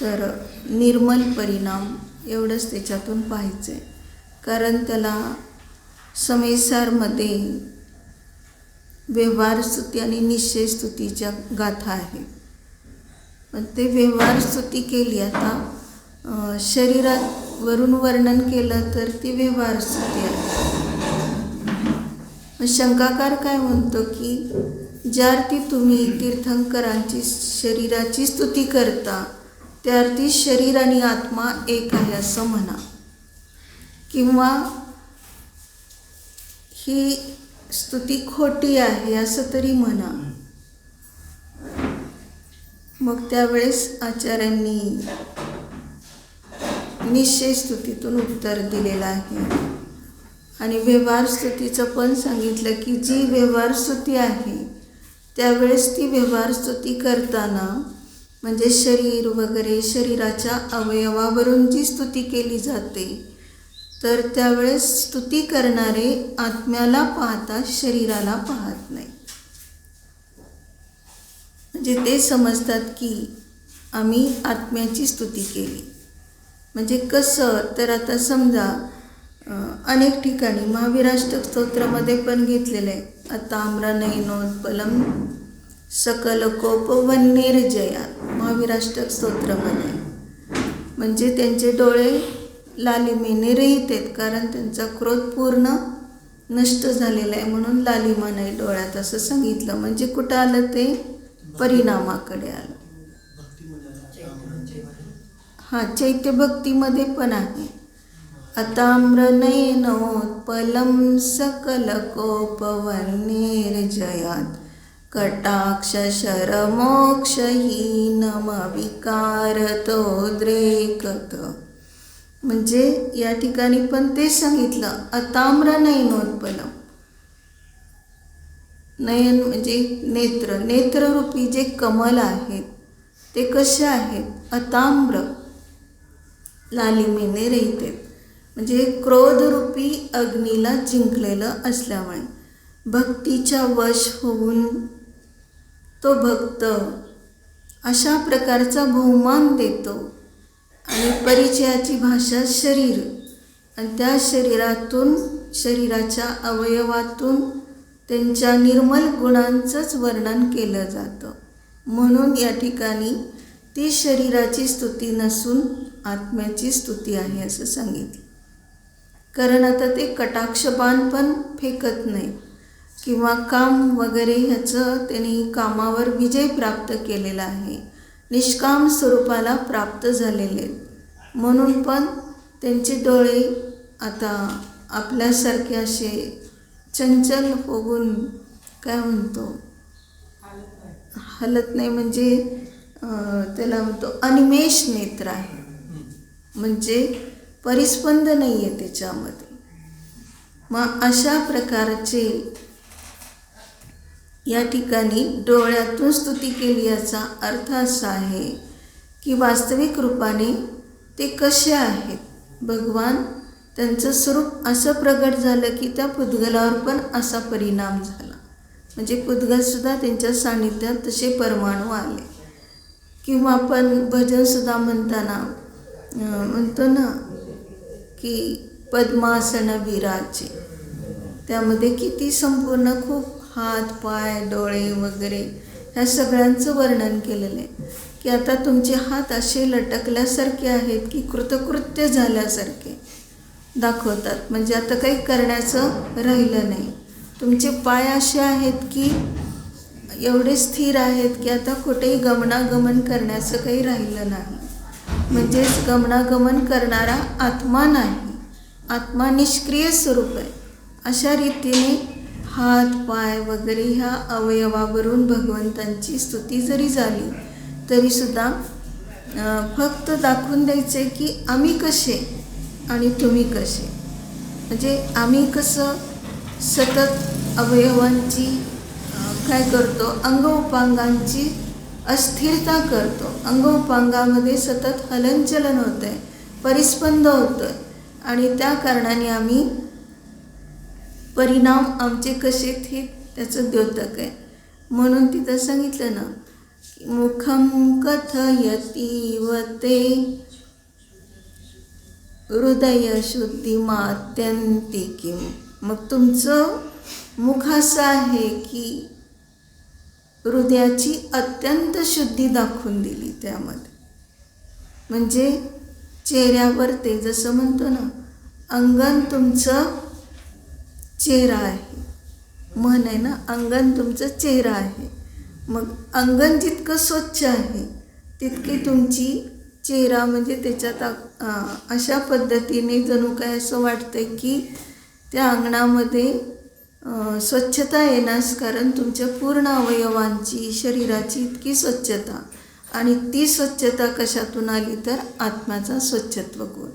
तर निर्मल परिणाम एवढंच त्याच्यातून पाहायचं आहे. कारण त्याला समेसारमध्ये व्यवहार स्तुती आणि निश्चय स्तुतीच्या गाथा आहेत. पण ते व्यवहार स्तुती केली, आता शरीरावरून वर्णन केलं तर ती व्यवहार स्तुती आहे. मग शंकाकार काय म्हणतो की ज्या अर्थी तुम्ही तीर्थंकरांची शरीराची स्तुती करता त्या अर्थी शरीर आणि आत्मा एक आहे असं म्हणा, किंवा ही स्तुती खोटी आहे असं तरी म्हणा. मग त्यावेळेस आचार्यांनी निश्चय स्तुतीतून उत्तर दिलेलं आहे. आणि व्यवहार स्तुतीचं पण सांगितलं की जी व्यवहार स्तुती आहे त्यावेळेस ती व्यवहार स्तुती करताना म्हणजे शरीर वगैरे शरीराच्या अवयवावरून जी स्तुती केली जाते, तर त्यावेळेस स्तुती करणारे आत्म्याला पाहता शरीराला पाहत नाही. म्हणजे ते समजतात की आम्ही आत्म्याची स्तुती केली. म्हणजे कसं, तर आता समजा अनेक ठिकाणी महावीराष्टक स्तोत्रामध्ये पण घेतलेलं आहे, अताम्रनयनोत्पलम सकलकोपवन्निर्जयात. महावीराष्टक स्तोत्रामध्ये म्हणजे त्यांचे डोळे लालिमेने रहित आहेत, कारण त्यांचा क्रोध पूर्ण नष्ट झालेला आहे म्हणून लालिमा नाही डोळ्यात असं सांगितलं. म्हणजे कुठं आलं ते परिणामाकडे आलं. चैत्य भक्तीमध्ये पण आहे, अताम्रनयनोत्पलं सकलकोपवन्निर्जयात् कटाक्षशरमोक्षहीनमविकारतोद्रेकत. म्हणजे या ठिकाणी पण ते सांगितलं, अताम्रनयनोत्पलम. नयन म्हणजे नेत्र, नेत्ररूपी जे कमल आहेत ते कसे आहेत, अताम्र लालिमेने रहित आहेत. म्हणजे क्रोधरूपी अग्नीला जिंकलेलं असल्यामुळे भक्तीच्या वश होऊन तो भक्त अशा प्रकारचा बहुमान देतो. आणि परिचयाची भाषा शरीर, आणि त्या शरीरातून शरीराच्या अवयवातून त्यांच्या निर्मल गुणांचंच वर्णन केलं जातं. म्हणून या ठिकाणी ती शरीराची स्तुती नसून आत्म्याची स्तुती आहे असं सांगितलं. कारण आता ते कटाक्षबाण पण फेकत नाही, किंवा काम वगैरे ह्याचं त्यांनी कामावर विजय प्राप्त केलेला आहे, निष्काम स्वरूपाला प्राप्त झालेले. म्हणून पण त्यांचे डोळे आता आपल्यासारखे असे चंचल होऊन काय म्हणतो, हलत नाही. म्हणजे त्याला म्हणतो अनिमेष नेत्र आहे, म्हणजे परिस्पंद नाही आहे त्याच्यामध्ये. मग अशा प्रकारचे या ठिकाणी डोळ्यातून स्तुती केली याचा अर्थ असा आहे की वास्तविक रूपाने ते कसे आहेत. भगवान त्यांचं स्वरूप असं प्रगट झालं की त्या पुद्गलावर पण असा परिणाम झाला. म्हणजे पुद्गलसुद्धा त्यांच्या सान्निध्यात तसे परमाणू आले. किंवा आपण भजनसुद्धा म्हणताना म्हणतो ना की पद्मासन विराजे, त्यामध्ये किती संपूर्ण खूप हात पाय डोळे वगैरे ह्या सगळ्यांचं वर्णन केलेलं आहे. की आता तुमचे हात असे लटकल्यासारखे आहेत की कृतकृत्य झाल्यासारखे दाखवतात. म्हणजे आता काही करण्याचं राहिलं नाही. तुमचे पाय असे आहेत की एवढे स्थिर आहेत की आता कुठेही गमनागमन करण्याचं काही राहिलं नाही. म्हणजेच गमनागमन करणारा आत्मा नाही, आत्मा निष्क्रिय स्वरूप आहे. अशा रीतीने हात पाय वगैरे ह्या अवयवावरून भगवंतांची स्तुती जरी झाली तरीसुद्धा फक्त दाखवून द्यायचे की आम्ही कसे आणि तुम्ही कसे. म्हणजे आम्ही कसं सतत अवयवांची काय करतो, अंग उपांगांची अस्थिरता करतो. अंग उपांगामध्ये सतत हलनचलन होतं आहे, परिस्पंद होतं आहे, आणि त्या कारणाने आम्ही परिणाम आमचे कसे हे त्याचं द्योतक आहे. म्हणून तिथं सांगितलं ना मुखं कथयतीव ते हृदयशुद्धिमात्यन्ति किम. मग तुमचं मुख असं आहे की हृदयाची अत्यंत शुद्धी दाखवून दिली त्यामध्ये. म्हणजे चेहऱ्यावर ते जसं म्हणतो ना, अंगण तुमचं चेहरा आहे, म्हण आहे ना, अंगण तुमचं चेहरा आहे. मग अंगण जितकं स्वच्छ आहे तितकी तुमची चेहरा म्हणजे त्याच्यात अशा पद्धतीने जणू काय असं वाटतं की त्या अंगणामध्ये स्वच्छता येण्यास कारण तुमच्या पूर्ण अवयवांची, शरीराची इतकी स्वच्छता. आणि ती स्वच्छता कशातून आली तर आत्म्याचा स्वच्छत्व गुण,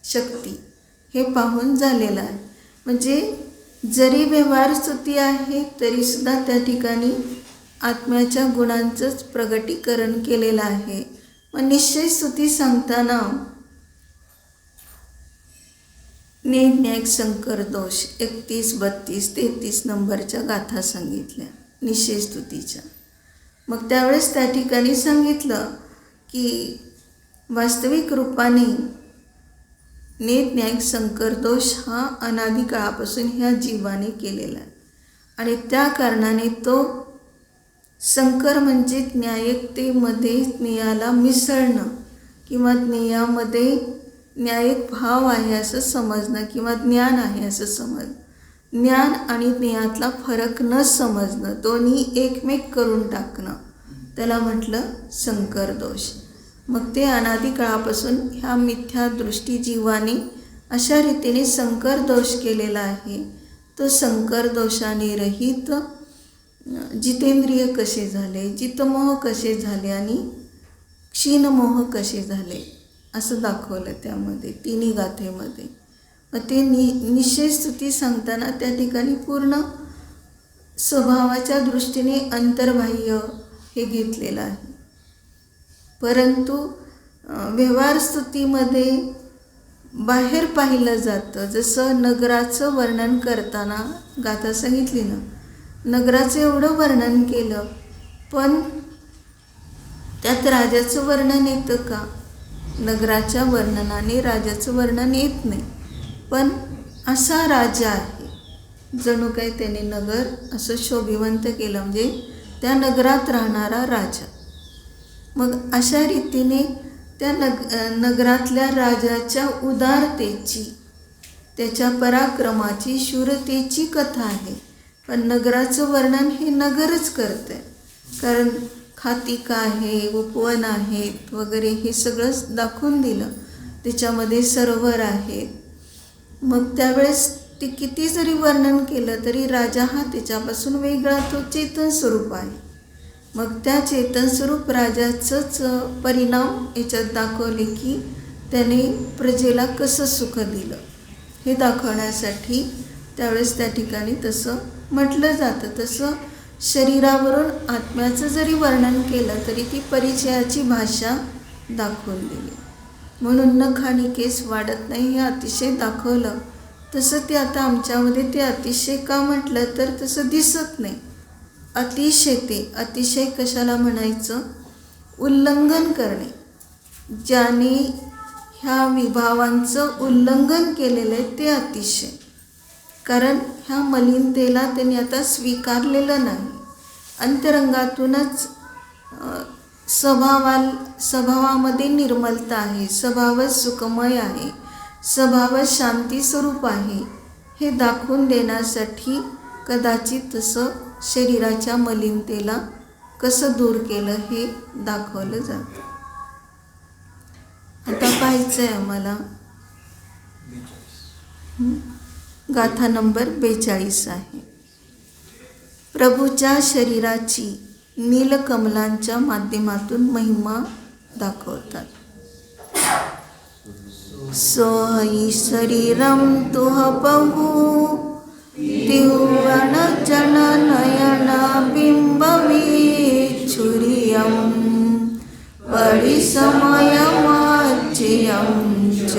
शक्ती हे पाहून झालेलं आहे. म्हणजे जरी व्यवहार स्तुती आहे तरीसुद्धा त्या ठिकाणी आत्म्याच्या गुणांचंच प्रगटीकरण केलेलं आहे. मग निश्चय स्तुती सांगताना नेज्ञायक संकर दोष 31, 32, 33 नंबरच्या गाथा सांगितल्या निश्चय स्तुतीच्या. मग त्यावेळेस त्या ठिकाणी सांगितलं की वास्तविक रूपाने नेज्ञायक संकर दोष हा अनादी काळापासून ह्या जीवाने केलेला आहे. आणि त्या कारणाने तो संकर म्हणजे ज्ञायकतेमध्ये ज्ञेयाला मिसळणं किंवा ज्ञेयामध्ये न्यायिक भाव आहे असं समजणं किंवा ज्ञान आहे असं समजणं. ज्ञान आणि ज्ञेयातला फरक न समजणं, दोन्ही एकमेक करून टाकणं, त्याला म्हटलं संकर दोष. मग ते अनादी काळापासून ह्या मिथ्या दृष्टी जीवाने अशा रीतीने संकर दोष केलेला आहे. तो संकर दोषाने रहित जितेंद्रिय कसे झाले, जितमोह कसे झाले आणि क्षीणमोह कसे झाले असं दाखवलं त्यामध्ये तिन्ही गाथेमध्ये. मग ते निश्चय स्तुती सांगताना त्या ठिकाणी पूर्ण स्वभावाच्या दृष्टीने अंतर्बाह्य हे घेतलेलं आहे. परंतु व्यवहार स्तुतीमध्ये बाहेर पाहिलं जातं. जसं नगराचं वर्णन करताना गाथा सांगितली ना, नगराचं एवढं वर्णन केलं पण त्यात राजाचं वर्णन येतं का? नगराच्या वर्णनाने राजाचं वर्णन येत नाही. पण असा राजा आहे, जणू काही त्याने नगर असं शोभिवंत केलं, म्हणजे त्या नगरात राहणारा राजा. मग अशा रीतीने त्या नगरातल्या राजाच्या उदारतेची, त्याच्या पराक्रमाची, शूरतेची कथा आहे. पण नगराचं वर्णन हे नगरच करतं आहे. कारण खातिका आहे, उपवन आहेत वगैरे हे सगळंच दाखवून दिलं. त्याच्यामध्ये सरोवर आहेत. मग त्यावेळेस ते किती जरी वर्णन केलं तरी राजा हा त्याच्यापासून वेगळा तो चेतन स्वरूप आहे. मग त्या चेतन स्वरूप राजाचंच परिणाम याच्यात दाखवले की त्याने प्रजेला कसं सुख दिलं हे दाखवण्यासाठी त्यावेळेस त्या ठिकाणी तसं म्हटलं जातं. तसं शरीरावरून आत्म्याचं जरी वर्णन केलं तरी ती परिचयाची भाषा दाखवून दिली. म्हणून नख आणि केस वाढत नाही हे अतिशय दाखवलं. तसं ते आता आमच्यामध्ये ते अतिशय का म्हटलं तर तसं दिसत नाही. अतिशय ते अतिशय कशाला म्हणायचं? उल्लंघन करणे. ज्याने ह्या विभावांचं उल्लंघन केलेलं आहे ते अतिशय. कारण ह्या मलिनतेला त्यांनी आता स्वीकारलेलं नाही. अंतरंगातूनच स्वभावामध्ये निर्मलता आहे, स्वभाव सुखमय आहे, स्वभाव शांती स्वरूप आहे हे दाखवून देण्यासाठी कदाचित तसं शरीराच्या मलिनतेला कसं दूर केलं हे दाखवलं जातं. आता पाहायचं आहे आम्हाला गाथा नंबर 42 आहे. प्रभूच्या शरीराची नीलकमलांच्या माध्यमातून महिमा दाखवतात. सोहई शरीरम तुह बहु दिव्यन जन नयन बिंबवी छुरियम परिसमयमाच्यम च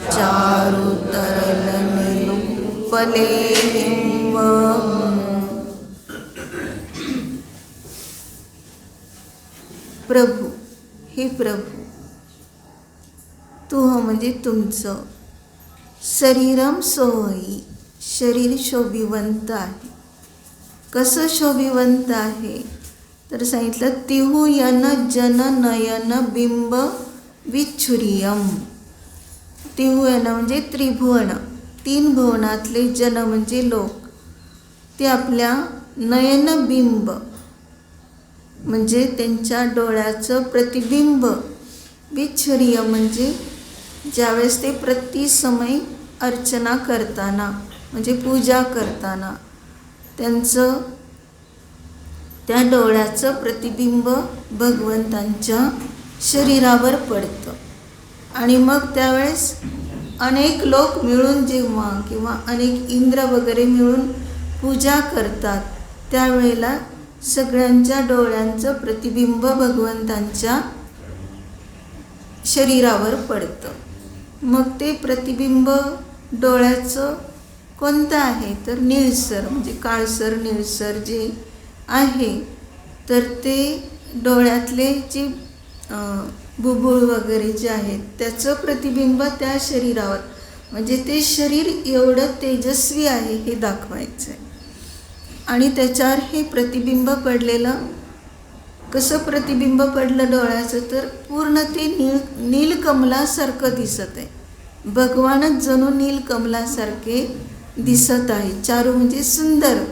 चारुतरल निलुपले हिंव. प्रभू, हे प्रभू, तुह म्हणजे तुमचं, शरीरम सोहई, शरीर शोभिवंत आहे. कसं शोभिवंत आहे तर सांगितलं तिहू यन जन नयन बिंब विच्छुरियम. तिहू यन म्हणजे त्रिभुवन, 3 भुवनातले जन म्हणजे लोक, ते आपल्या नयनबिंब म्हणजे त्यांच्या डोळ्याचं प्रतिबिंब, विच्छुरिय म्हणजे ज्यावेळेस ते प्रतिसमय अर्चना करताना म्हणजे पूजा करताना त्यांचं त्या डोळ्याचं प्रतिबिंब भगवंतांच्या शरीरावर पडतं. आणि मग त्यावेळेस अनेक लोक मिळून जेव्हा किंवा अनेक इंद्र वगैरे मिळून पूजा करतात त्यावेळेला सगळ्यांच्या डोळ्यांचं प्रतिबिंब भगवंतांच्या शरीरावर पडतं. मग ते प्रतिबिंब डोळ्याचं कोणतं आहे तर निळसर म्हणजे काळसर निळसर जे आहे, तर ते डोळ्यातले जे बुबुळ वगैरे जे आहेत त्याचं प्रतिबिंब त्या शरीरावर, म्हणजे ते शरीर एवढं तेजस्वी आहे हे दाखवायचं आहे. आणि त्याच्यावर हे प्रतिबिंब पडलेलं, कसं प्रतिबिंब पडलं डोळ्याचं तर पूर्ण ते नीलकमलासारखं दिसत आहे. भगवानच जणू नीलकमलासारखे दिसत आहे. चारू म्हणजे सुंदर,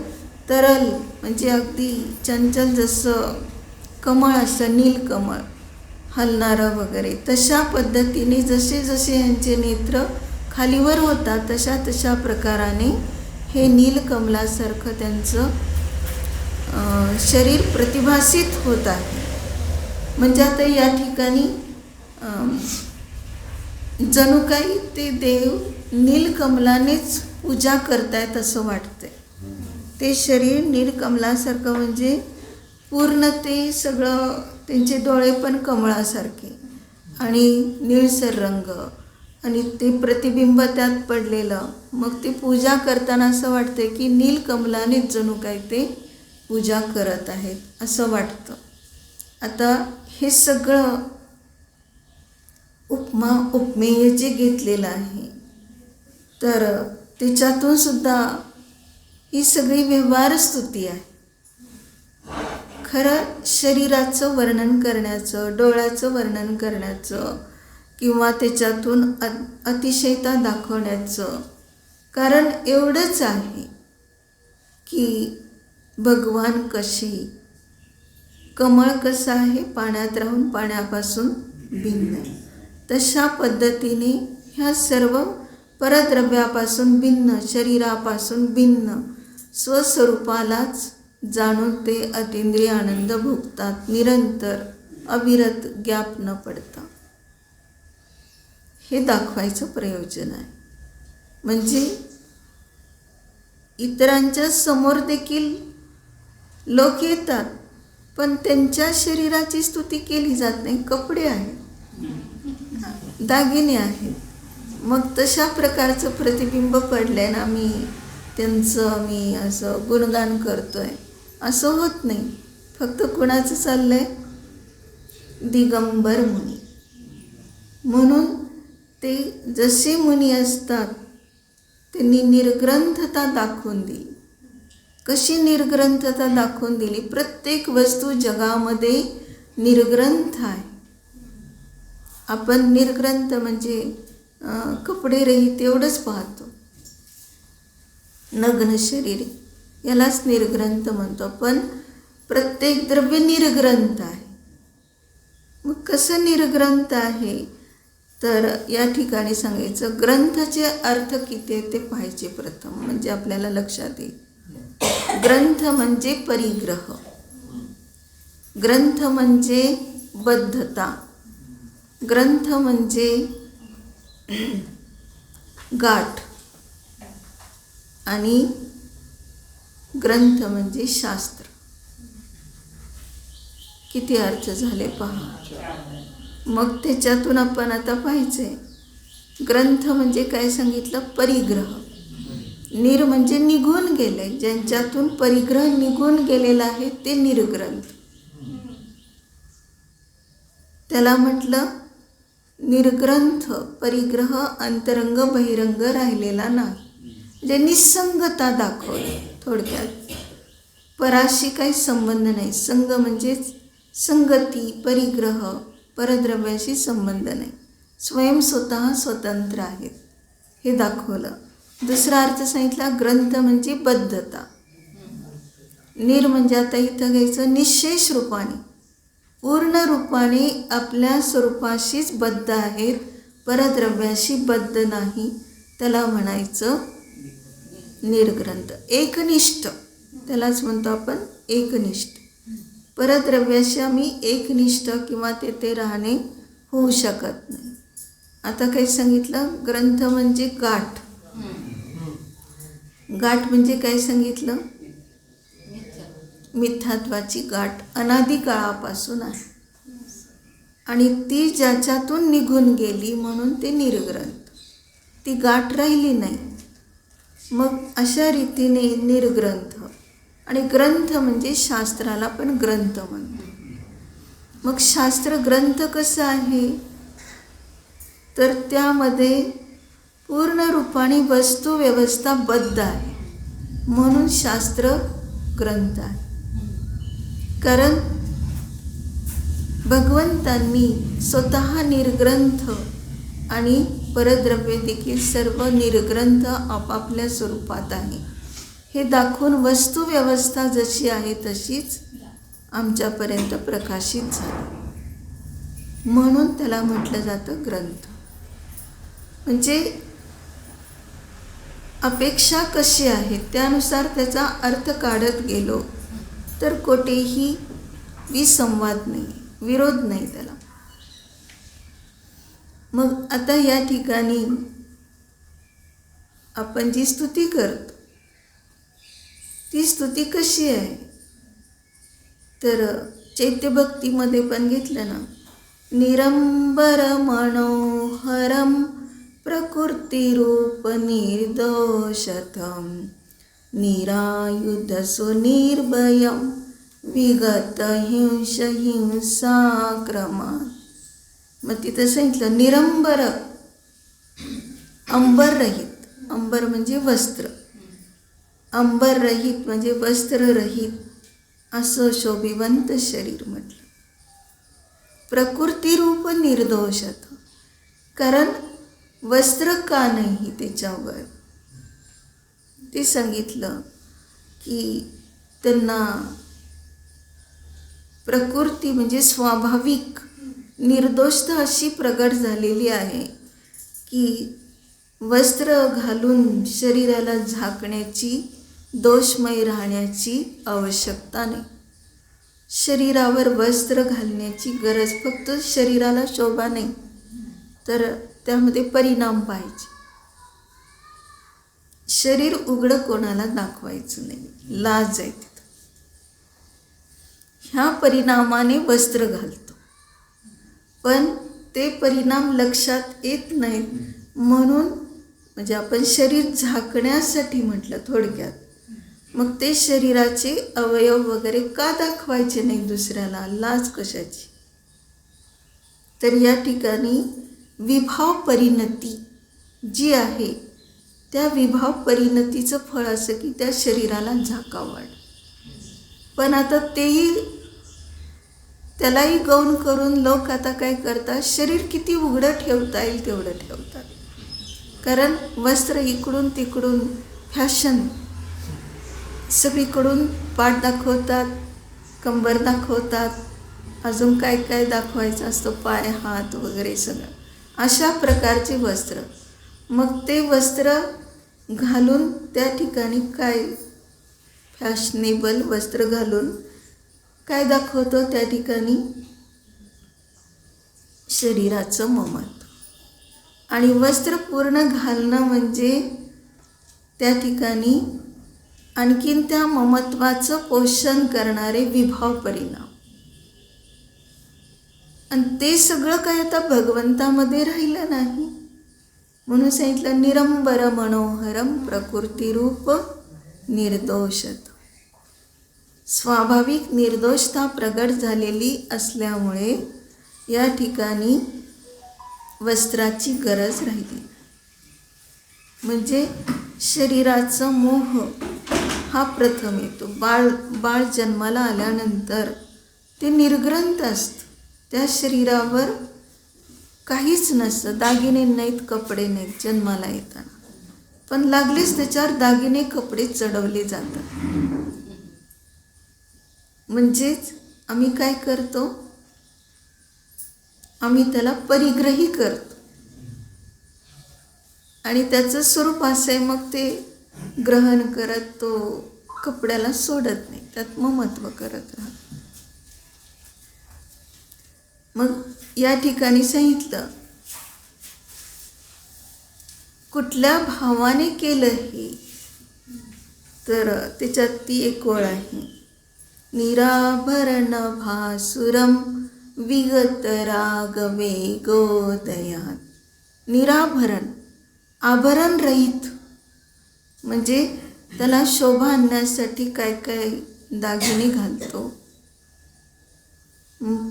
तरल म्हणजे अगदी चंचल, जसं कमळ असं नीलकमळ हलणारं वगैरे, तशा पद्धतीने जसे जसे यांचे नेत्र खालीवर होतात तशा तशा प्रकाराने हे नीलकमलासारखं त्यांचं शरीर प्रतिभासित होत आहे. म्हणजे आता या ठिकाणी जणू काही ते देव नीलकमलानेच पूजा करतायत असं वाटतंय. ते शरीर नीलकमलासारखं म्हणजे पूर्ण ते सगळं, त्यांचे डोळे पण कमळासारखे आणि निळसर रंग आणि ते प्रतिबिंब त्यात पडलेलं. मग ते पूजा करताना असं वाटतं की नीलकमलानेच जणू काही ते पूजा करत आहेत असं वाटतं. आता हे सगळं उपमेय जे घेतलेलं आहे तर त्याच्यातून सुद्धा ही सगळी व्यवहार स्तुती आहे. खरं शरीराचं वर्णन करण्याचं, डोळ्याचं वर्णन करण्याचं किंवा त्याच्यातून अतिशयता दाखवण्याचं कारण एवढंच आहे की भगवान कसे, कमळ कसं आहे पाण्यात राहून पाण्यापासून भिन्न आहे, तशा पद्धतीने ह्या सर्व परद्रव्यापासून भिन्न, शरीरापासून भिन्न स्वस्वरूपालाच जाणून ते अतींद्रिय आनंद भोगतात निरंतर, अविरत, गॅप न पडता. हे दाखवायचं प्रयोजन आहे. म्हणजे इतरांच्या समोर देखील लोक येतात पण त्यांच्या शरीराची स्तुती केली जात नाही. कपडे आहेत, दागिने आहेत, मग तशा प्रकारचं प्रतिबिंब पडलं ना, मी असं गुणगान करतोय असं होत नाही. फक्त कुणाचं चाललंय, दिगंबर मुनी. म्हणून ते जसे मुनी असतात त्यांनी निर्ग्रंथता दाखवून दिली. कशी निर्ग्रंथता दाखवून दिली? प्रत्येक वस्तू जगामध्ये निर्ग्रंथ आहे. आपण निर्ग्रंथ म्हणजे कपडे रहित एवढंच पाहतो, नग्न शरीर यालाच निर्ग्रंथ म्हणतो. पण प्रत्येक द्रव्य निर्ग्रंथ आहे. मग कसं निर्ग्रंथ आहे तर या ठिकाणी सांगायचं, ग्रंथाचे अर्थ किती आहे ते पाहायचे प्रथम, म्हणजे आपल्याला लक्षात येईल. ग्रंथ म्हणजे परिग्रह, ग्रंथ म्हणजे बद्धता, ग्रंथ म्हणजे गाठ आणि ग्रंथ म्हणजे शास्त्र. किती अर्थ झाले पहा. मग त्याच्यातून आपण आता पाहायचंय, ग्रंथ म्हणजे काय सांगितलं, परिग्रह. निर म्हणजे निघून गेले, ज्यांच्यातून परिग्रह निघून गेलेला आहे ते निर्ग्रंथ. त्याला म्हटलं निर्ग्रंथ, परिग्रह अंतरंग बहिरंग राहिलेला नाही. म्हणजे निसंगता दाखवली थोडक्यात. पराशी काही संबंध नाही. संग म्हणजेच संगती, परिग्रह, परद्रव्याशी संबंध नाही. स्वयं स्वतः स्वतंत्र आहेत हे दाखवलं. दुसरा अर्थ सांगितला ग्रंथ म्हणजे बद्धता. निर म्हणजे आता इथं घ्यायचं निशेष रूपाने, पूर्ण रूपाने आपल्या स्वरूपाशीच बद्ध आहेत, परद्रव्याशी बद्ध नाही. त्याला म्हणायचं निर्ग्रंथ. एकनिष्ठ त्यालाच म्हणतो आपण एकनिष्ठ. परद्रव्याशी आम्ही एकनिष्ठ किंवा तेथे राहणे होऊ शकत नाही. आता काही सांगितलं ग्रंथ म्हणजे गाठ. गाठ म्हणजे काय सांगितलं? मिथ्यात्वाची गाठ अनादी काळापासून आहे आणि ती ज्याच्यातून निघून गेली म्हणून ते निर्ग्रंथ. ती गाठ राहिली नाही. मग अशा रीतीने निर्ग्रंथ. आणि ग्रंथ म्हणजे शास्त्राला पण ग्रंथ म्हणतो. मग शास्त्र ग्रंथ कसं आहे तर त्यामध्ये पूर्ण रूपाने वस्तू व्यवस्था बद्ध आहे म्हणून शास्त्र ग्रंथ आहे. कारण भगवंतांनी स्वतः निर्ग्रंथ आणि परद्रव्य देखील सर्व निर्ग्रंथ आपापल्या स्वरूपात आहे हे दाखवून वस्तू व्यवस्था जशी आहे तशीच आमच्यापर्यंत प्रकाशित झाली म्हणून त्याला म्हटलं जातं ग्रंथ. म्हणजे अपेक्षा कशी आहे त्यानुसार त्याचा अर्थ काढत गेलो तर कोठेही विसंवाद नाही, विरोध नाही त्याला. मग आता या ठिकाणी आपण जी स्तुती करतो ती स्तुती कशी आहे तर चैत्यभक्तीमध्ये पण घेतलं ना, निरंबर मनोहरम प्रकृतिरूप निर्दोषतम निरायुध सुनिर्भयम विगत हिंसाक्रमात. मग तिथं सांगितलं निरंबर, अंबररहित. अंबर म्हणजे वस्त्र, अंबररहित म्हणजे वस्त्ररहित असं शोभिवंत शरीर म्हटलं. प्रकृतिरूप निर्दोषत, कारण वस्त्र का नाही त्याच्यावर ते सांगितलं की त्यांना प्रकृती म्हणजे स्वाभाविक निर्दोषता अशी प्रगट झालेली आहे की वस्त्र घालून शरीराला झाकण्याची, दोषमय राहण्याची आवश्यकता नाही. शरीरावर वस्त्र घालण्याची गरज फक्त शरीराला शोभा नाही तर त्यामध्ये परिणाम पाहिजे. शरीर उघडं कोणाला दाखवायचं नाही, लाज आहे तिथं. ह्या परिणामाने वस्त्र घालतो पण ते परिणाम लक्षात येत नाहीत म्हणून म्हणजे आपण शरीर झाकण्यासाठी म्हटलं थोडक्यात. मग ते शरीराचे अवयव वगैरे का दाखवायचे नाही दुसऱ्याला, लाज कशाची. तर या ठिकाणी विभाव परिणती जी आहे त्या विभाव परिणतीचं फळ असं की त्या शरीराला झाकावं वाटतं. पण आता तेही त्यालाही गौण करून लोक आता काय करतात, शरीर किती उघडं ठेवता येईल तेवढं ठेवतात. कारण वस्त्र इकडून तिकडून फॅशन, सगळीकडून पाठ दाखवतात, कंबर दाखवतात, अजून काय काय दाखवायचं असतं, पाय हात वगैरे सगळं अशा प्रकारचे वस्त्र. मग ते वस्त्र घालून त्या ठिकाणी काय फॅशनेबल वस्त्र घालून काय दाखवतो त्या ठिकाणी शरीराचं ममत्व. आणि वस्त्र पूर्ण घालणं म्हणजे त्या ठिकाणी आणखीन त्या ममत्वाचं पोषण करणारे विभाव परिणाम. आणि ते सगळं काय आता भगवंतामध्ये राहिलं नाही म्हणून सांगितलं निरंबर मनोहरम प्रकृतिरूप निर्दोषत. स्वाभाविक निर्दोषता प्रगट झालेली असल्यामुळे या ठिकाणी वस्त्राची गरज राहिली. म्हणजे शरीराचा मोह हा प्रथम येतो. बाळ जन्माला आल्यानंतर ते निर्ग्रंथ असतं. त्या शरीरावर काहीच नसतं, दागिने नाहीत, कपडे नाहीत जन्माला येताना. पण लागलीच त्याच्यावर दागिने कपडे चढवले जातात. म्हणजेच आम्ही काय करतो, आम्ही त्याला परिग्रही करतो. आणि त्याचं स्वरूप असं आहे, मग ते ग्रहण करत तो कपड्याला सोडत नाही, त्यात ममत्व करत राहतो. मग या ठिकाणी सांगितलं, कुठल्या भावाने केलं हे, तर त्याच्यात ती एक ओळ आहे, निराभरण भासुरम विगत राग वेगोदयात. निराभरण, आभरण रहित, म्हणजे त्याला शोभा आणण्यासाठी काय काय दागिने घालतो.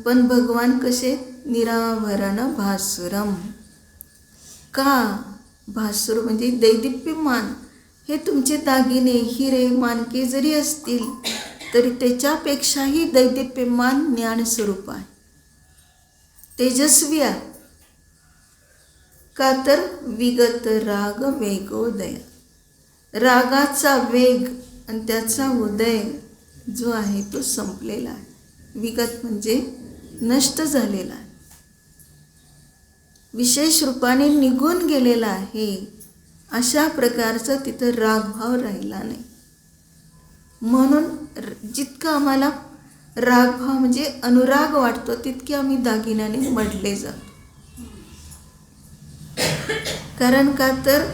पण भगवान कसे, निराभरण भासुरम. का भासुर म्हणजे दैदिप्यमान. हे तुमचे दागिने हिरे माणके जरी असतील तरी त्याच्यापेक्षाही दैदिप्यमान ज्ञानस्वरूप आहे, तेजस्वी आहे. का तर विगत राग वेगोदय, रागाचा वेग आणि त्याचा उदय जो आहे तो संपलेला आहे. विगत म्हणजे नष्ट झालेला आहे, विशेष रूपाने निघून गेलेला आहे. अशा प्रकारचा तिथं रागभाव राहिला नाही. म्हणून जितकं आम्हाला रागभाव म्हणजे अनुराग वाटतो तितके आम्ही दागिन्याने मढले जातो. कारण का तर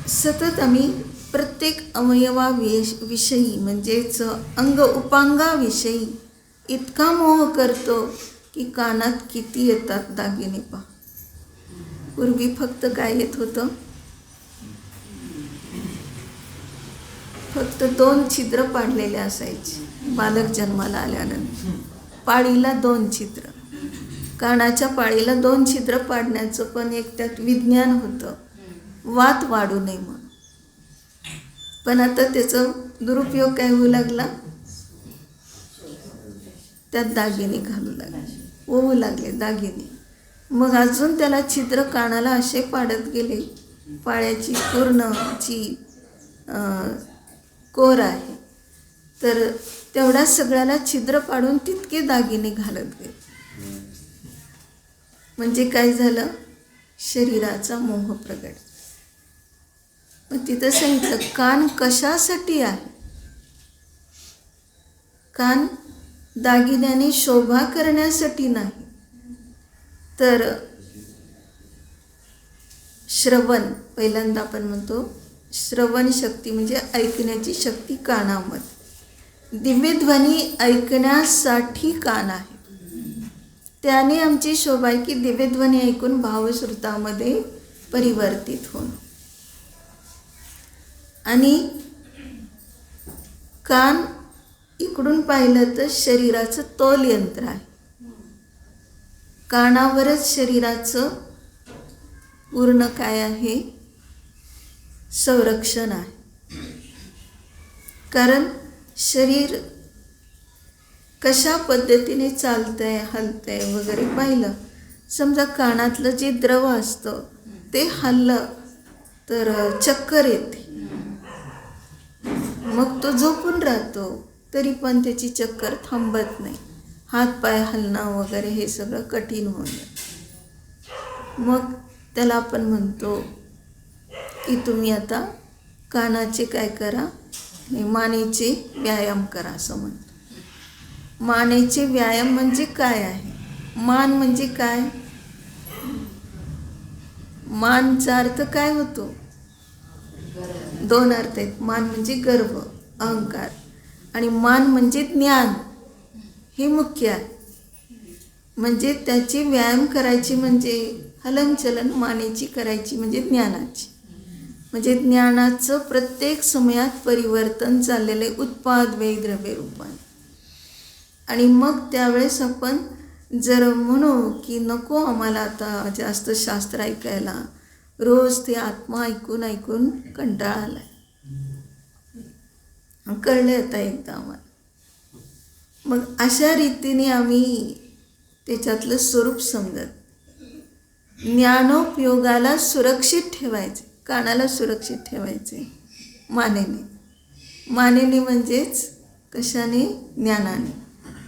सतत आम्ही प्रत्येक अवयवाविषयी म्हणजेच अंग उपांगाविषयी इतका मोह करतो की कानात किती येतात दागिने पहा. पूर्वी फक्त काय येत होतं, फक्त 2 छिद्र पाडलेले असायचे बालक जन्माला आल्यानंतर. पाळीला 2 छिद्र, कानाच्या पाळीला 2 छिद्र पाडण्याचं पण एक त्यात विज्ञान होतं, वात वाढू नये म्हणून. पण आता त्याचा दुरुपयोग काय होऊ लागला, त्यात दागिने घालू लागले, होऊ लागले दागिने. मग अजून त्याला छिद्र कानाला असे पाडत गेले, पाळ्याची पूर्णची कोर आहे तर तेवढ्या सगळ्याला छिद्र पाडून तितके दागिने घालत गेले. म्हणजे काय झालं, शरीराचा मोह प्रगट. मग तिथं सांगितलं कान कशासाठी आहे, कान दागिन्याने शोभा करण्यासाठी नाही, तर श्रवण, पहिल्यांदा आपण म्हणतो श्रवण शक्ती म्हणजे ऐकण्याची शक्ती कानामध्ये. दिव्यध्वनी ऐकण्यासाठी कान आहे. त्याने आमची शोभा आहे की दिव्यध्वनी ऐकून भावश्रुतामध्ये परिवर्तित होणं. आणि कान इकडून पाहिलं तर शरीराचं तोल यंत्र आहे. कानावरच शरीराचं पूर्ण काय आहे, संरक्षण आहे. कारण शरीर कशा पद्धतीने चालतंय हलतंय वगैरे पाहिलं, समजा कानातलं जे द्रव असतं ते हललं तर चक्कर येते, मग तो झोपून राहतो तरी पण त्याची चक्कर थांबत नाही. हात पाय हलणं वगैरे हे सगळं कठीण होऊन जातं. मग त्याला आपण म्हणतो की तुम्ही आता कानाचे काय करा, मानेचे व्यायाम करा असं म्हणतो. मानेचे व्यायाम म्हणजे काय आहे, मान म्हणजे काय, मानचा अर्थ काय होतो, 2 अर्थ आहेत. मान म्हणजे गर्व, अहंकार, आणि मान म्हणजे ज्ञान, हे मुख्य आहे. म्हणजे त्याची व्यायाम करायची म्हणजे हलनचलन मानेची करायची म्हणजे ज्ञानाची. म्हणजे ज्ञानाचं प्रत्येक समयात परिवर्तन चाललेलं आहे उत्पाद वे द्रव्य रूपाने. आणि मग त्यावेळेस आपण जर म्हणू की नको आम्हाला आता जास्त शास्त्र ऐकायला, रोज ते आत्मा ऐकून ऐकून कंटाळा आला आहे, कळलं आता एकदा आम्हाला. मग अशा रीतीने आम्ही त्याच्यातलं स्वरूप समजत ज्ञानोपयोगाला सुरक्षित ठेवायचे, कानाला सुरक्षित ठेवायचे मानेने म्हणजेच कशाने? ज्ञानाने.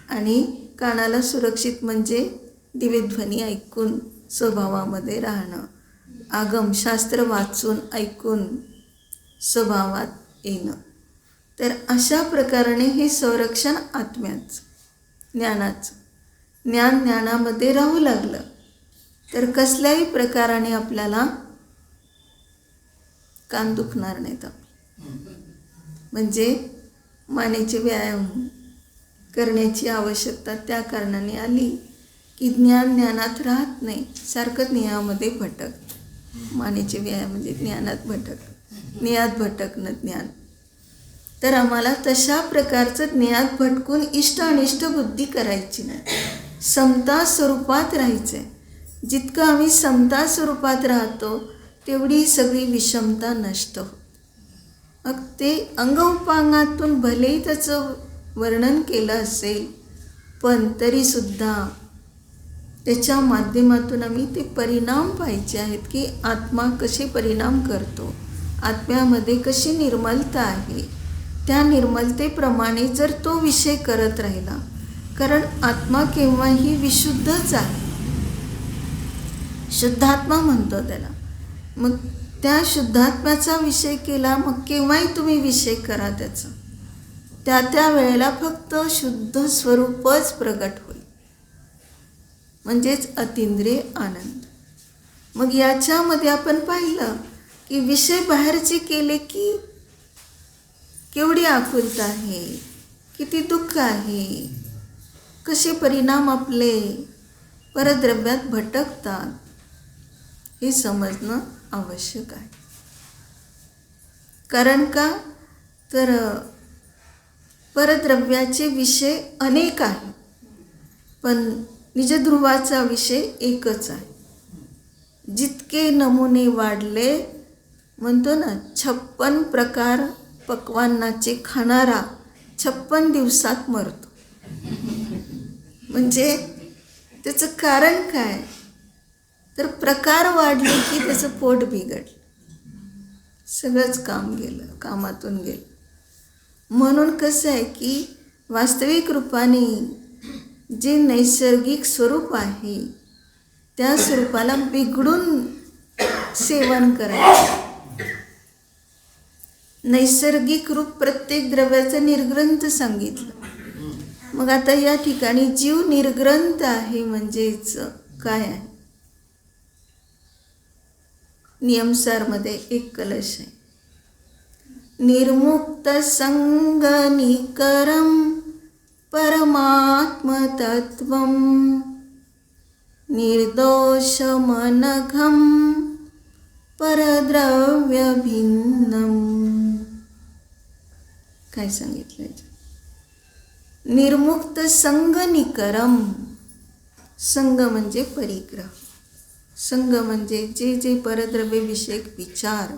आणि कानाला सुरक्षित म्हणजे दिव्यध्वनी ऐकून स्वभावामध्ये राहणं, आगमशास्त्र वाचून ऐकून स्वभावात येणं. तर अशा प्रकाराने हे संरक्षण आत्म्याचं, ज्ञानाचं, ज्ञानामध्ये राहू लागलं तर कसल्याही प्रकाराने आपल्याला कान दुखणार नाहीत. म्हणजे मानेचे व्यायाम करण्याची आवश्यकता त्या कारणाने आली की ज्ञानात राहत नाही, सारखं ज्ञानामध्ये भटक. मानेचे व्यायाम म्हणजे ज्ञानात भटकणं ज्ञान. तर आम्हाला तशा प्रकारचं ज्ञानात भटकून इष्ट अनिष्ट बुद्धी करायची नाही, समता स्वरूपात राहायचं आहे. जितकं आम्ही समता स्वरूपात राहतो तेवढी सगळी विषमता नष्ट होते. मग ते अंग उपांगातून भलेही त्याचं वर्णन केलं असेल, पण तरीसुद्धा त्याच्या माध्यमातून आम्ही ते परिणाम पाहायचे आहेत की आत्मा कसे परिणाम करतो, आत्म्यामध्ये कशी निर्मलता आहे. त्या निर्मलतेप्रमाणे जर तो विषय करत राहिला, कारण आत्मा केव्हाही विशुद्धच आहे, शुद्धात्मा म्हणतो त्याला. मग त्या शुद्धात्म्याचा विषय केला, मग केव्हाही तुम्ही विषय करा त्याचा, त्या वेळेला फक्त शुद्ध स्वरूपच प्रगट होईल, म्हणजेच अतिंद्रिय आनंद. मग याच्यामध्ये आपण पाहिलं की विषय बाहेरचे केले की केवढी आकुलता आहे, किती दुःख आहे, कसे परिणाम आपले परद्रव्यात भटकतात, हे समजणं आवश्यक आहे. कारण का? तर परद्रव्याचे विषय अनेक आहेत, पण निजध्रुवाचा विषय एकच आहे. जितके नमुने वाढले, म्हणतो ना 56 प्रकार पक्वान्नाचे खाणारा 56 दिवसात मरतो. म्हणजे त्याचं कारण काय? तर प्रकार वाढले की त्याचं पोट बिघडलं, सगळंच काम गेलं, कामातून गेलं. म्हणून कसं आहे की वास्तविक रूपाने जे नैसर्गिक स्वरूप आहे त्या स्वरूपाला बिघडून सेवन करायचं. नैसर्गिक रूप प्रत्येक द्रव्याचं निर्ग्रंथ सांगितलं. मग आता या ठिकाणी जीव निर्ग्रंथ आहे म्हणजेच काय आहे? नियमसारमध्ये एक कलश आहे. निर्मुक्त संगनिकरम परमात्मतत्वम निर्दोषमनघम परद्रव्यभिन्नम. काय सांगितलं? निर्मुक्त संगनिकरम. संग म्हणजे परिग्रह, संग म्हणजे जे जे परद्रव्य विषयक विचार,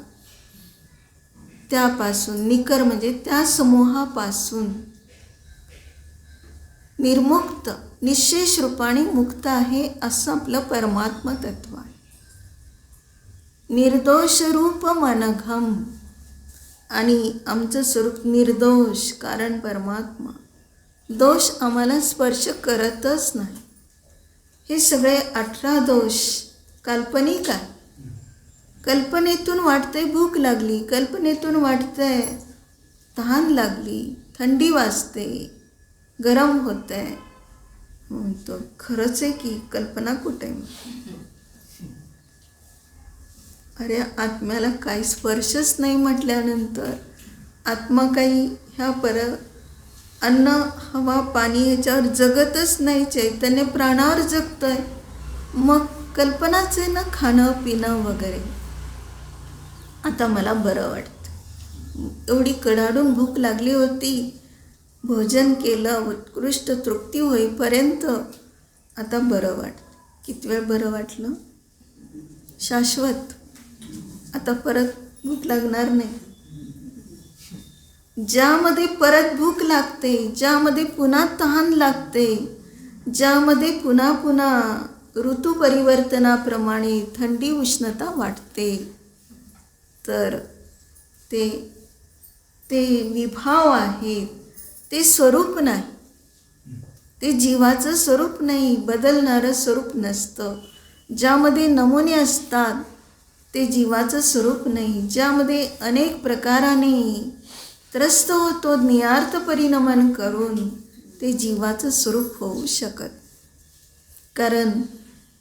त्यापासून, निकर म्हणजे त्या समूहापासून निर्मुक्त, निशेष रूपाने मुक्त आहे असं आपलं परमात्म तत्व आहे. निर्दोष रूप मनघम. आणि आमचं स्वरूप निर्दोष, कारण परमात्मा दोष आम्हाला स्पर्श करतच नाही. हे सगळे 18 दोष काल्पनिक आहे. कल्पनेतून वाटतंय भूक लागली, कल्पनेतून वाटतंय तहान लागली, थंडी वाजते, गरम होत आहे. म्हणतो खरंच आहे की कल्पना कुठे आहे? अरे आत्म्याला काही स्पर्शच नाही म्हटल्यानंतर आत्मा काही ह्या अन्न, हवा, पाणी ह्याच्यावर जगतच नाही, चैतन्य प्राणावर जगतंय. मग कल्पनाच आहे ना खाणं पिणं वगैरे. आता मला बरं वाटतं, एवढी कडाडून भूक लागली होती, भोजन केलं, उत्कृष्ट तृप्ती होईपर्यंत आता बरं वाटतं. किती वेळ बरं वाटलं? शाश्वत. आता परत भूक लागणार नाही. ज्यामध्ये परत भूक लागते, ज्यामध्ये पुन्हा तहान लागते, ज्यामध्ये पुन्हा पुन्हा ऋतू परिवर्तनाप्रमाणे थंडी उष्णता वाटते, तर ते ते विभाव आहेत, ते स्वरूप नाही. ते जीवाचं स्वरूप नाही, बदलणारं स्वरूप नसतं. ज्यामध्ये नमुने असतात ते जीवाचं स्वरूप नाही. ज्यामध्ये अनेक प्रकाराने त्रस्त होतो नियार्थ परिणमन करून, ते जीवाचं स्वरूप होऊ शकत. कारण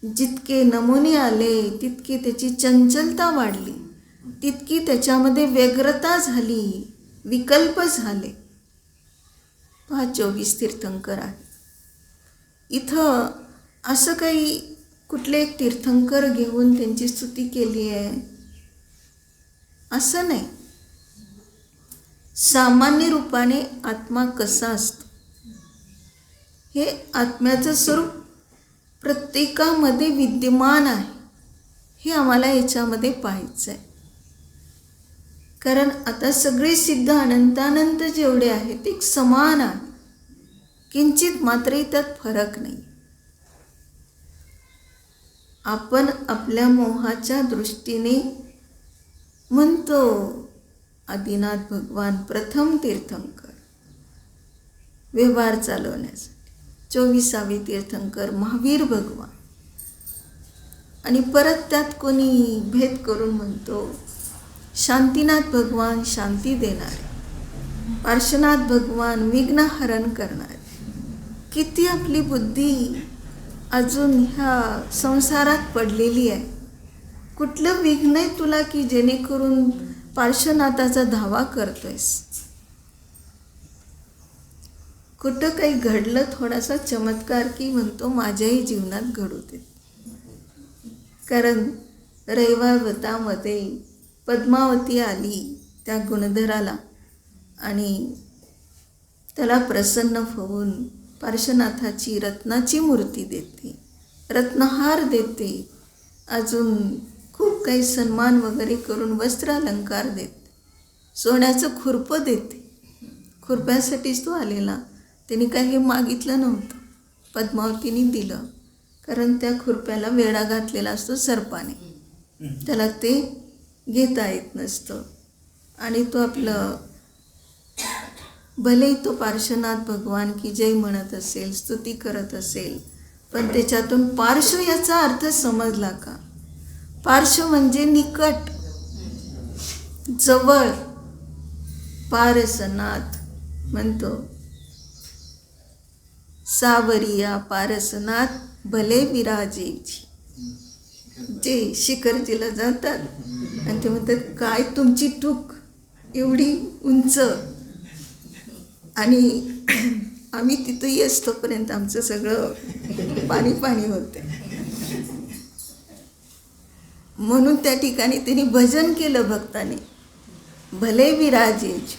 जितके नमुने आले तितकी त्याची चंचलता वाढली, तितकी त्याच्यामध्ये व्यग्रता झाली, विकल्प झाले. पहा 24 तीर्थंकर आहे. इथं असं काही कुठले एक तीर्थंकर घेऊन त्यांची स्तुती केली आहे असं नाही. सामान्य रूपाने आत्मा कसा असतो हे आत्म्याचं स्वरूप प्रत्येकामध्ये विद्यमान आहे, हे आम्हाला याच्यामध्ये पाहायचं आहे. कारण आता सगळे सिद्ध अनंतानंत जेवढे आहेत ते समान आहे, किंचित मात्रही त्यात फरक नाही. आपण आपल्या मोहाच्या दृष्टीने म्हणतो आदिनाथ भगवान प्रथम तीर्थंकर व्यवहार चालवण्यासाठी, 24वे तीर्थंकर महावीर भगवान, आणि परत त्यात कोणी भेद करून म्हणतो शांतीनाथ भगवान शांती देणारे, पार्श्वनाथ भगवान विघ्नहरण करणारे. किती आपली बुद्धी अजून ह्या संसारात पडलेली आहे. कुठलं विघ्न आहे तुला की जेणेकरून पार्श्वनाथाचा धावा करतोयस? कुठं काही घडलं थोडासा चमत्कार की म्हणतो माझ्याही जीवनात घडू दे. कारण रैवावतामध्ये पद्मावती आली त्या गुणधराला आणि त्याला प्रसन्न होऊन पार्श्वनाथाची रत्नाची मूर्ती देते, रत्नहार देते, अजून खूप काही सन्मान वगैरे करून वस्त्र अलंकार देते, सोन्याचं खुरपं देते. खुरप्यासाठीच तो आलेला, त्याने काही मागितलं नव्हतं, पद्मावतीने दिलं. कारण त्या खुरप्याला वेढा घातलेला असतो सर्पाने, त्याला ते घेता येत नसतं. आणि तो आपलं भलेही तो पार्श्वनाथ भगवान की जय म्हणत असेल, स्तुती करत असेल, पण त्याच्यातून पार्श्व याचा अर्थ समजला का? पार्श्व म्हणजे निकट, जवळ. पारसनाथ म्हणतो सावरिया पारसनाथ भले विराजेची. जे शिखरजीला जातात आणि ते म्हणतात काय तुमची टूक एवढी उंच, आणि आम्ही तिथंही असतोपर्यंत आमचं सगळं पाणी पाणी होते. म्हणून त्या ठिकाणी त्यांनी भजन केलं भक्ताने, भले विराजेची.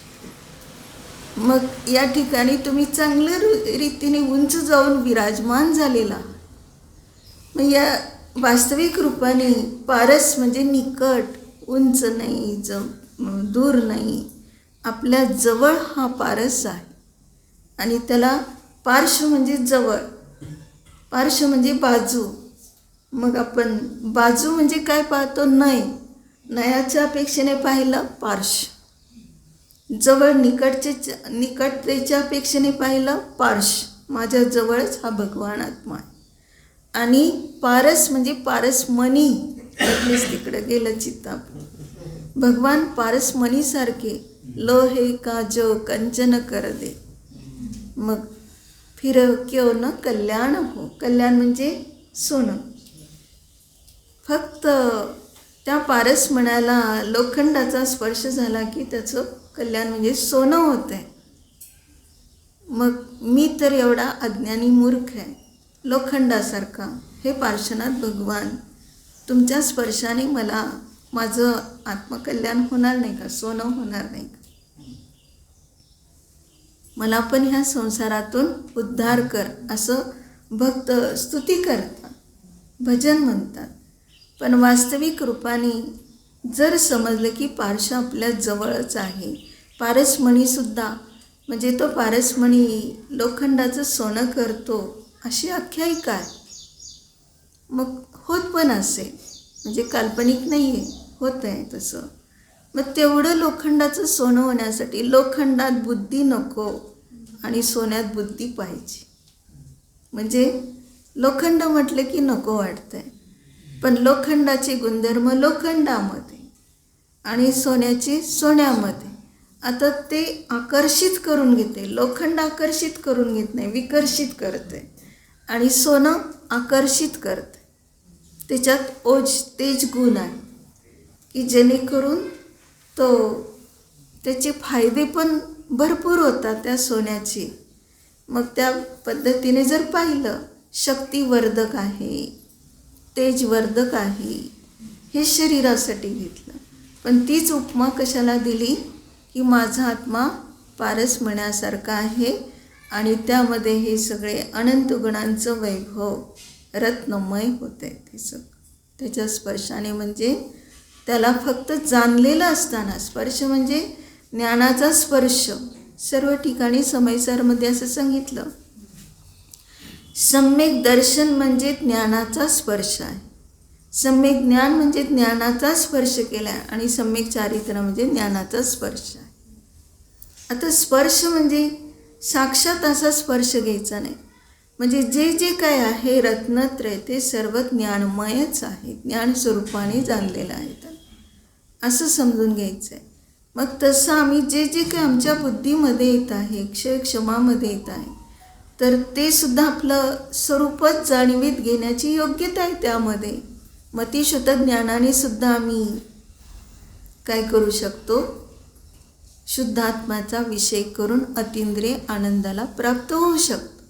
मग या ठिकाणी तुम्ही चांगल्या रीतीने उंच जाऊन विराजमान झालेला. मग या वास्तविक रूपाने पारस म्हणजे निकट, उंच नाही, दूर नाही, आपल्या जवळ हा पारस आहे. आणि त्याला पार्श्व म्हणजे जवळ, पार्श्व म्हणजे बाजू. मग आपण बाजू म्हणजे काय पाहतो? नय, नयाच्या अपेक्षेने पाहिलं पार्श्व, जवळ निकटतेच्या अपेक्षेने पाहिलं पार्श्व, माझ्या जवळच हा भगवान आत्मा आहे. आणि पारस म्हणजे पारसमणी, तिकडं गेलं चित्ता. भगवान पारसमणीसारखे लोहे काजो कंचन कर दे. मग फिर क्यों न कल्याण हो. कल्याण म्हणजे सोनं. फक्त त्या पारसमण्याला लोखंडाचा स्पर्श झाला की त्याचं कल्याण म्हणजे सोनं होतं आहे. मग मी तर एवढा अज्ञानी मूर्ख आहे, लोखंडासारखा. हे पार्श्वनाथ भगवान, तुमच्या स्पर्शाने मला माझं आत्मकल्याण होणार नाही का? सोनं होणार नाही का? मला पण ह्या संसारातून उद्धार कर, असं भक्त स्तुती करतात, भजन म्हणतात. पण वास्तविक रूपाने जर समजलं की पारशा आपल्या जवळच आहे, पारसमणीसुद्धा म्हणजे तो पारसमणी लोखंडाचं सोनं करतो अशी आख्यायिका आहे. मग होत पण असेल, म्हणजे काल्पनिक नाही आहे, होत आहे तसं. मग तेवढं लोखंडाचं सोनं होण्यासाठी लोखंडात बुद्धी नको आणि सोन्यात बुद्धी पाहिजे. म्हणजे लोखंड म्हटलं की नको वाटतंय, पण लोखंडाचे गुणधर्म लोखंडामध्ये आणि सोन्याचे सोन्यामध्ये. आता ते आकर्षित करून घेते, लोखंड आकर्षित करून घेत नाही, विकर्षित करते. आणि सोनं आकर्षित करते. त्याच्यात तेज गुण आहे की जेणेकरून त्याचे फायदे पण भरपूर होतात त्या सोन्याचे. मग त्या पद्धतीने जर पाहिलं, शक्तिवर्धक आहे, तेजवर्धक आहे, हे शरीरासाठी घेतलं. पण तीच उपमा कशाला दिली की माझा आत्मा पारसमण्यासारखा आहे आणि त्यामध्ये हे सगळे अनंत गुणांचं वैभव रत्नमय होते. ते सगळं त्याच्या स्पर्शाने, म्हणजे त्याला फक्त जाणलेलं असताना, स्पर्श म्हणजे ज्ञानाचा स्पर्श. सर्व ठिकाणी समयसारमध्ये असं सांगितलं, सम्यक दर्शन म्हणजे ज्ञानाचा स्पर्श आहे, सम्यक ज्ञान म्हणजे ज्ञानाचा स्पर्श केला आहे आणि सम्यक चारित्र्य म्हणजे ज्ञानाचा स्पर्श आहे. आता स्पर्श म्हणजे साक्षात असा स्पर्श घ्यायचा नाही, म्हणजे जे जे काय आहे रत्नत्रय ते सर्व ज्ञानमयच आहे, ज्ञान स्वरूपाने जाणलेलं आहे असं समजून घ्यायचं आहे. मग तसं आम्ही जे जे काही आमच्या बुद्धीमध्ये येत आहे, क्षमामध्ये येत आहे, तर ते सुद्धा आपलं स्वरूपच जाणीवीत घेण्याची योग्यता आहे त्यामध्ये. मतिशुद्ध ज्ञानाने सुद्धा आम्ही काय करू शकतो, शुद्धात्म्याचा विषय करून अतींद्रिय आनंदाला प्राप्त होऊ शकतो.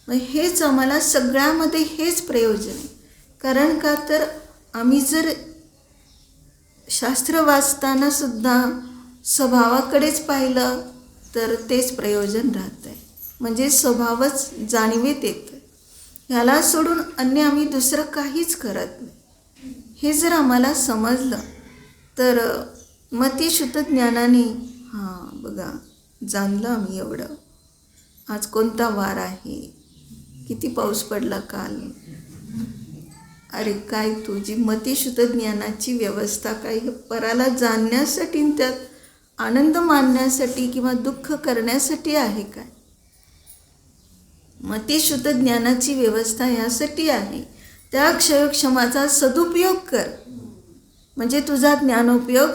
मग हेच आम्हाला सगळ्यामध्ये हेच प्रयोजन आहे. कारण का तर आम्ही जर शास्त्र वाचताना सुद्धा स्वभावाकडेच पाहिलं तर तेच प्रयोजन राहतं आहे, म्हणजे स्वभावच जाणीवीत येतं. ह्याला सोडून अन्य आम्ही दुसरं काहीच करत नाही. हे जर आम्हाला समजलं तर मतिशुद्ध ज्ञानाने बघा जाणलं आम्ही एवढं. आज कोणता वार आहे, किती पाऊस पडला काल, अरे काय तुझी मतिशुद्ध ज्ञानाची व्यवस्था काय पराला जाणण्यासाठी, त्यात आनंद मानण्यासाठी किंवा दुःख करण्यासाठी आहे काय? मतिशुद्ध ज्ञानाची व्यवस्था ह्यासाठी आहे, त्या क्षयोक्षमाचा सदुपयोग कर, म्हणजे तुझा ज्ञानोपयोग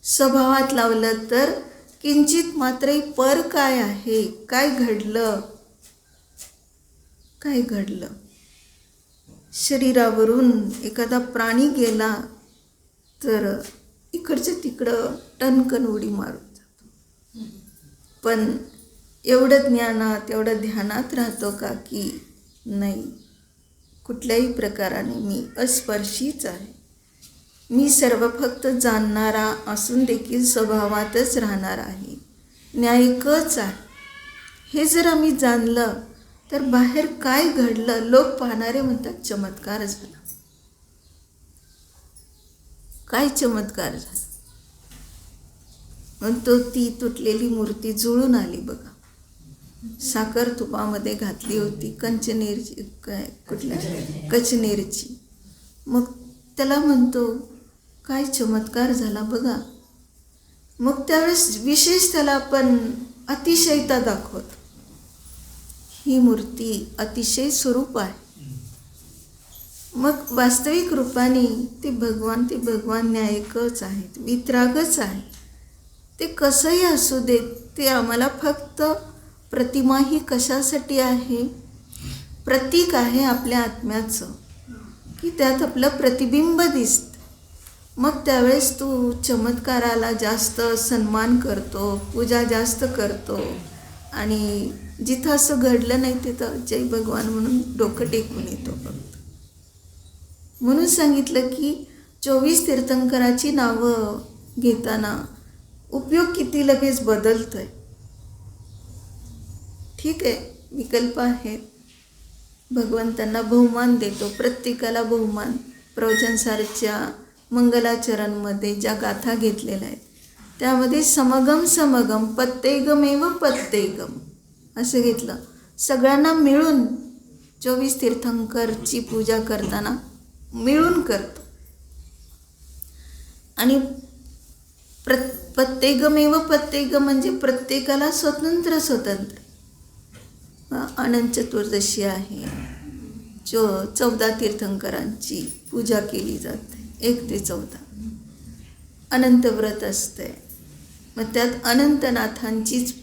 स्वभावात लावलं तर किंचित मात्र पर काय आहे, काय घडलं. शरीरावरून एखादा प्राणी गेला तर इकडचं तिकडं टणकन उडी मारून जातो. पण एवढं ज्ञानात, एवढं ध्यानात राहतो का की नाही, कुठल्याही प्रकाराने मी अस्पर्शीच आहे, मी सर्व फक्त जाणणारा असून देखील स्वभावातच राहणार आहे, न्यायिकच आहे. हे जर आम्ही जाणलं तर बाहेर काय घडलं, लोक पाहणारे म्हणतात चमत्कार झाला. काय चमत्कार झाला? म्हणतो ती तुटलेली मूर्ती जुळून आली बघा, साखर तुपामध्ये घातली होती, कचनेरची. मग त्याला म्हणतो काय चमत्कार झाला बघा. मग त्यावेळेस विशेष त्याला आपण अतिशयता दाखवतो. ही मूर्ती अतिशय स्वरूप आहे. मग वास्तविक रूपाने ते भगवान न्यायिकच आहेत, वितरागच आहे. ते कसंही असू देत, ते आम्हाला फक्त प्रतिमा ही कशासाठी आहे, प्रतीक आहे आपल्या आत्म्याचं, की त्यात आपलं प्रतिबिंब दिसतं. मग त्यावेळेस तू चमत्काराला जास्त सन्मान करतो, पूजा जास्त करतो आणि जिथं असं घडलं नाही तिथं जय भगवान म्हणून डोकं टेकून येतो फक्त. म्हणून सांगितलं की 24 तीर्थंकराची नावं घेताना उपयोग किती लगेच बदलतोय. ठीक आहे, विकल्प आहेत. भगवंतांना बहुमान देतो, प्रत्येकाला बहुमान. प्रवचनसारच्या मंगलाचरणमध्ये ज्या गाथा घेतलेल्या आहेत त्यामध्ये समगम समगम पत्तेगमेव पत्तेगम असं घेतलं. सगळ्यांना मिळून 24 तीर्थंकरची पूजा करताना मिळून करतो. आणि पत्तेगमेव पत्तेगम म्हणजे प्रत्येकाला स्वतंत्र स्वतंत्र. अनंत चतुर्दशी आहे, 14 तीर्थंकरांची पूजा केली जाते, 1 ते 14. अनंत व्रत असते, मग त्यात अनंतनाथांचीच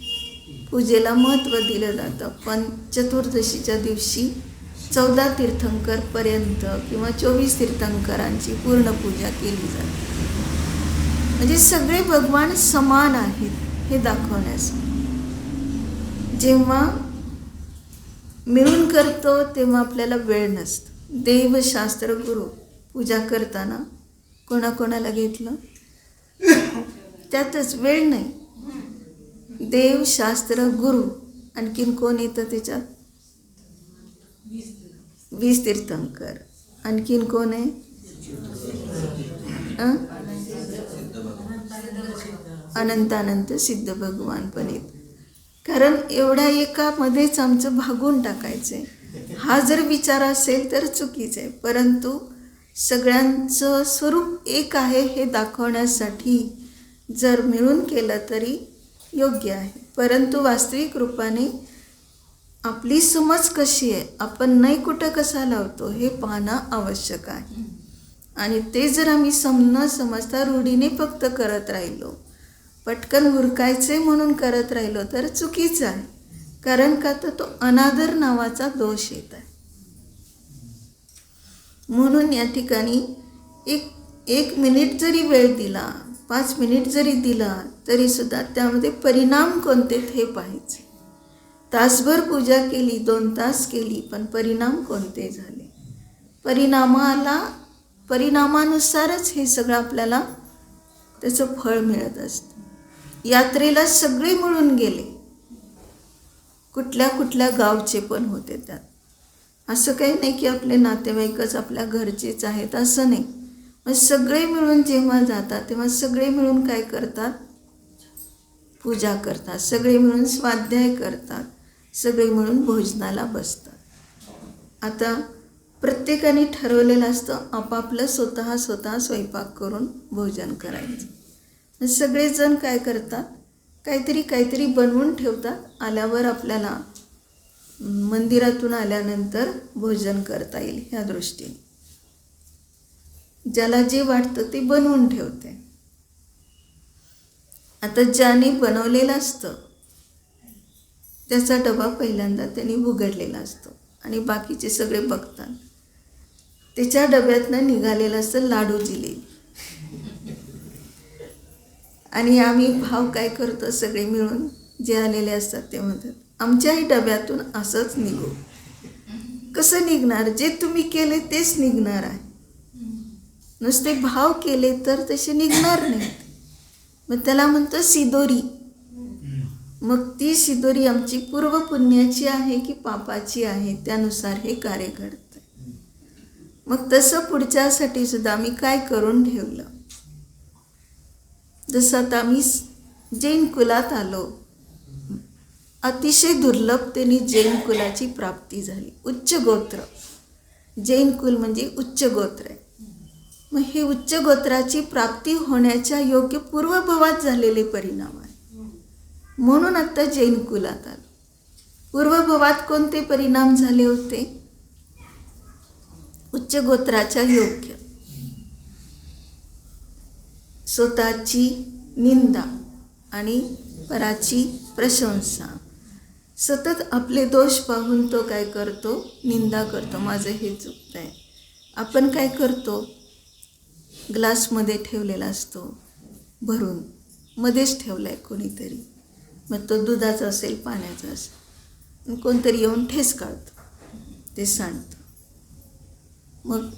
पूजेला महत्त्व दिलं जातं. पण चतुर्दशीच्या दिवशी 14 तीर्थंकरपर्यंत किंवा 24 तीर्थंकरांची पूर्ण पूजा केली जाते. म्हणजे सगळे भगवान समान आहेत हे दाखवण्यासाठी. जेव्हा मिळून करतो तेव्हा आपल्याला वेळ नसतो. देव शास्त्र गुरु पूजा करताना कोणाकोणाला घेतलं त्यातच वेळ नाही. देव शास्त्र गुरु आणखीन कोण येतं त्याच्यात? 20 तीर्थंकर. आणखीन कोण आहे? अनंत सिद्ध भगवान पण आहेत. कारण एवढ्या एकामध्येच आमचं भागून टाकायचं आहे हा जर विचार असेल तर चुकीचं आहे. परंतु सगळ्यांचं स्वरूप एक आहे हे दाखवण्यासाठी जर मिळून केलं तरी योग्य आहे. परंतु वास्तविक रूपाने आपली समज कशी आहे, आपण नाही कुठं कसा लावतो हे पाहणं आवश्यक आहे. आणि ते जर आम्ही न समजता रूढीने फक्त करत राहिलो, पटकन उरकायचे म्हणून करत राहिलो तर चुकीचं आहे. कारण का तर तो अनादर नावाचा दोष येत आहे. म्हणून या ठिकाणी एक मिनिट जरी वेळ दिला, 5 मिनिट जरी दिला तरीसुद्धा त्यामध्ये परिणाम कोणते हे पाहायचे. तासभर पूजा केली, 2 तास केली, पण परिणाम कोणते झाले? परिणामानुसारच हे सगळं आपल्याला त्याचं फळ मिळत असतं. यात्रेला सगळे मिळून गेले, कुठल्या कुठल्या गावचे पण होते त्यात. असं काही नाही की आपले नातेवाईकच आपल्या घरचेच आहेत असं नाही. मग सगळे मिळून जेव्हा जातात तेव्हा सगळे मिळून काय करतात? पूजा करतात, सगळे मिळून स्वाध्याय करतात, सगळे मिळून भोजनाला बसतात. आता प्रत्येकाने ठरवलेलं असतं आपापलं स्वतः स्वयंपाक करून भोजन करायचं. सगळेजण काय करतात? काहीतरी बनवून ठेवतात. आल्यावर आपल्याला मंदिरातून आल्यानंतर भोजन करता येईल ह्या दृष्टीने ज्याला जे वाटतं ते बनवून ठेवते. आता ज्याने बनवलेलं असतं त्याचा डबा पहिल्यांदा त्यांनी उघडलेला असतो आणि बाकीचे सगळे बघतात. त्याच्या डब्यातनं निघालेलं असतं लाडू जिलेबी. आणि आम्ही भाव काय करतो, सगळे मिळून जे आलेले असतात ते म्हणतात आमच्याही डब्यातून असंच निघू. कसं निघणार? जे तुम्ही केले तेच निघणार आहे. नुसते भाव केले तर तसे निघणार नाही. मग त्याला म्हणतो सिदोरी. मग ती सिदोरी आमची पूर्वपुण्याची आहे की पापाची आहे त्यानुसार हे कार्य घडतं. मग तसं पुढच्यासाठी सुद्धा आम्ही काय करून ठेवलं. जसं आता आम्ही जैन कुलात आलो, अतिशय दुर्लभतेने जैन कुलाची प्राप्ती झाली. उच्च गोत्र, जैन कुल म्हणजे उच्च गोत्र आहे. मग हे उच्च गोत्राची प्राप्ती होण्याच्या योग्य पूर्वभवात झालेले परिणाम आहे. म्हणून आता जैन कुलात आलो. पूर्वभवात कोणते परिणाम झाले होते? उच्च गोत्राच्या योग्य स्वतःची निंदा आणि पराची प्रशंसा. सतत आपले दोष पाहून तो काय करतो? निंदा करतो. माझं हे चुकतं आहे. आपण काय करतो? ग्लासमध्ये ठेवलेला असतो भरून, मध्येच ठेवला आहे कोणीतरी, मग तो दुधाचा असेल पाण्याचा असेल, कोणतरी येऊन ठेस काढतो, ते सांडतं. मग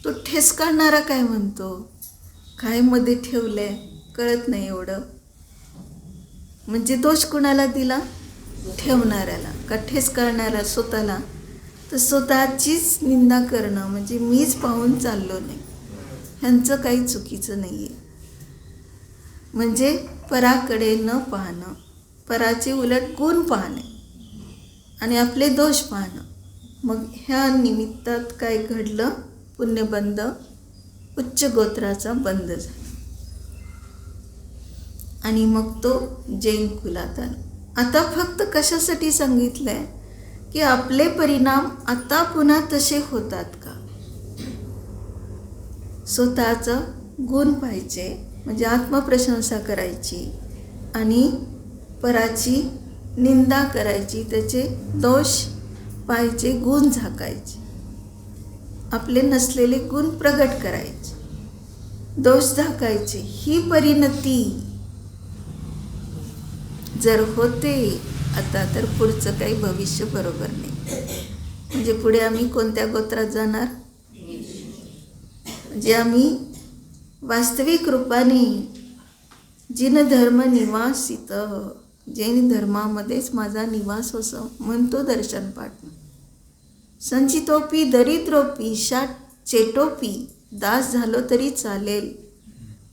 तो ठेस काढणारा काय म्हणतो? काय मध्ये ठेवलं आहे कळत नाही एवढं. म्हणजे दोष कुणाला दिला? ठेवणाऱ्याला का ठेच करणाऱ्या स्वतःला, तर स्वतःचीच निंदा करणं म्हणजे मीच पाहून चाललो नाही, ह्यांचं काही चुकीचं नाही आहे. म्हणजे पराकडे न पाहणं, पराचे उलट गुण पाहणे आणि आपले दोष पाहणं. मग ह्या निमित्तात काय घडलं, पुण्यबंध उच्च गोत्राचा बंद झाला आणि मग तो जैन कुलात आला. आता फक्त कशासाठी सांगितलं आहे की आपले परिणाम आता पुन्हा तसे होतात का, स्वतःचं गुण पाहिजे म्हणजे आत्मप्रशंसा करायची आणि पराची निंदा करायची, त्याचे दोष पाहायचे, गुण झाकायचे, आपले नसलेले गुण प्रगट करायचे, दोष झाकायचे. ही परिणती जर होते आता, तर पुढचं काही भविष्य बरोबर नाही. म्हणजे पुढे आम्ही कोणत्या गोत्रात जाणार, म्हणजे आम्ही वास्तविक रूपाने जिनधर्म निवासित, जैन धर्मामध्येच माझा निवास असं म्हणतो दर्शन पाठणं. संचितोपी दरिद्रोपी शाट चेटोपी, दास झालो तरी चालेल,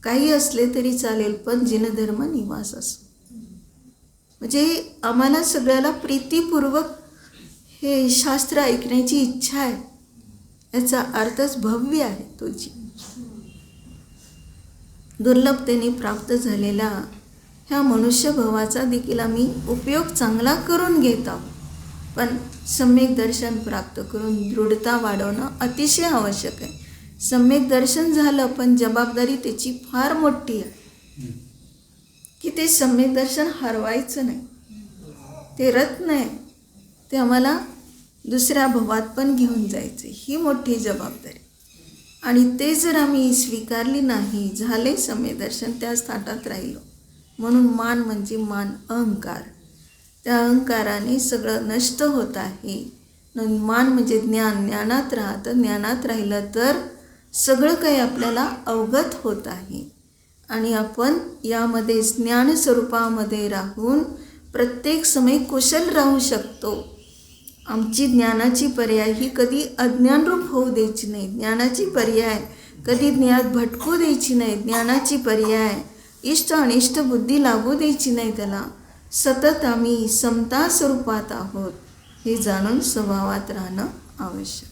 काही असले तरी चालेल, पण जिनधर्म निवास असो. म्हणजे आम्हाला सगळ्याला प्रीतीपूर्वक हे शास्त्र ऐकण्याची इच्छा आहे, याचा अर्थच भव्य आहे. तुझी दुर्लभतेने प्राप्त झालेला ह्या मनुष्यभावाचा देखील आम्ही उपयोग चांगला करून घेत आहोत. पण सम्यक दर्शन प्राप्त करून दृढता वाढवणं अतिशय आवश्यक आहे. सम्यक दर्शन झालं, पण जबाबदारी त्याची फार मोठी आहे की ते सम्यक दर्शन हरवायचं नाही. ते रत्न आहे, ते आम्हाला दुसऱ्या भवात पण घेऊन जायचं, ही मोठी जबाबदारी. आणि ते जर आम्ही स्वीकारली नाही, झाले सम्यक दर्शन, त्याच ताटात राहिलो. म्हणून मान म्हणजे मान, अहंकार, त्या अहंकाराने सगळं नष्ट होत आहे. मान म्हणजे ज्ञान, ज्ञानात राहतं, ज्ञानात राहिलं तर सगळं काही आपल्याला अवगत होत आहे आणि आपण यामध्ये ज्ञानस्वरूपामध्ये राहून प्रत्येक समय कुशल राहू शकतो. आमची ज्ञानाची पर्याय ही कधी अज्ञानरूप होऊ द्यायची नाही, ज्ञानाची पर्याय कधी ज्ञात भटकू द्यायची नाही, ज्ञानाची पर्याय इष्ट अनिष्ट बुद्धी लागू द्यायची नाही. त्याला सतत आम्ही समता स्वरूपात आहोत हे जाणून स्वभावात राहणं आवश्यक.